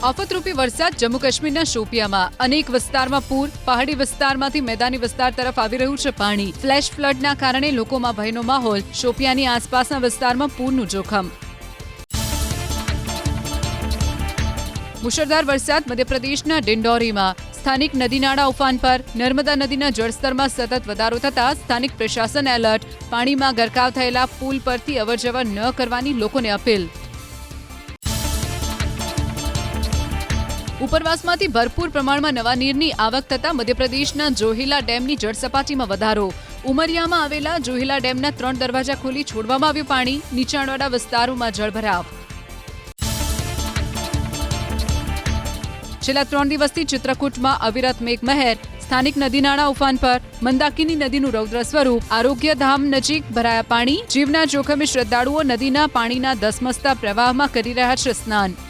આફતરૂપી વરસાદ જમ્મુ કાશ્મીરના શોપિયામાં અનેક વિસ્તારમાં પૂર, પહાડી વિસ્તારમાંથી મેદાની વિસ્તાર તરફ આવી રહ્યું છે પાણી. ફ્લેશ ફ્લડના કારણે લોકોમાં ભયનો માહોલ. શોપિયાની આસપાસના વિસ્તારમાં પૂરનું જોખમ. મુશળધાર વરસાદ મધ્યપ્રદેશના ડિંડોરીમાં. સ્થાનિક નદી નાળા ઉફાન પર. નર્મદા નદીના જળસ્તરમાં સતત વધારો થતા સ્થાનિક પ્રશાસન એલર્ટ. પાણીમાં ગરકાવ થયેલા પુલ પરથી અવરજવર ન કરવાની લોકોને અપીલ. ઉપરવાસમાંથી ભરપૂર પ્રમાણમાં નવા નીરની આવક થતા મધ્યપ્રદેશના જોહિલા ડેમની જળસપાટીમાં વધારો. ઉમરિયામાં આવેલા જોહિલા ડેમના 3 દરવાજા ખોલી છોડવામાં આવ્યું પાણી. નીચાણવાળા વિસ્તારોમાં જળભરાવ. છેલ્લા 3 દિવસથી ચિત્રકૂટમાં અવિરત મેઘમહેર. સ્થાનિક નદી નાળા ઉફાન પર. મંદાકિની નદીનું રૌદ્ર સ્વરૂપ. આરોગ્યધામ નજીક ભરાયા પાણી. જીવના જોખમે શ્રદ્ધાળુઓ નદીના પાણીના ધસમસતા પ્રવાહમાં કરી રહ્યા છે સ્નાન.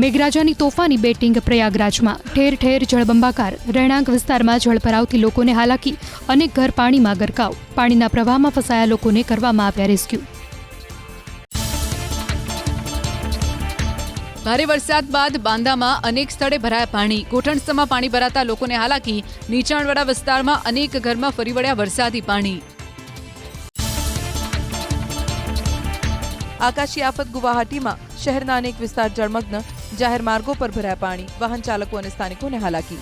મેઘરાજાની તોફાની બેટિંગ પ્રયાગરાજમાં. ઠેર ઠેર જળબંબાકાર. રહેણાંક વિસ્તારમાં જળભરાવથી લોકોને હાલાકી. અનેક ઘર પાણીમાં ગરકાવ. પાણીના પ્રવાહમાં ફસાયા લોકોને કરવામાં આવ્યા રેસ્ક્યુ. ભારે વરસાદ બાદ બાંદામાં અનેક સ્થળે ભરાયા પાણી. ઘૂંટણસમાં પાણી ભરાતા લોકોને હાલાકી. નીચાણવાળા વિસ્તારમાં અનેક ઘરમાં ફરી વળ્યા વરસાદી પાણી. આકાશી આફત ગુવાહાટીમાં. શહેરના અનેક વિસ્તાર જળમગ્ન. જાહેર માર્ગો પર ભરાયા પાણી. વાહન ચાલકો અને સ્થાનિકોને હાલાકી.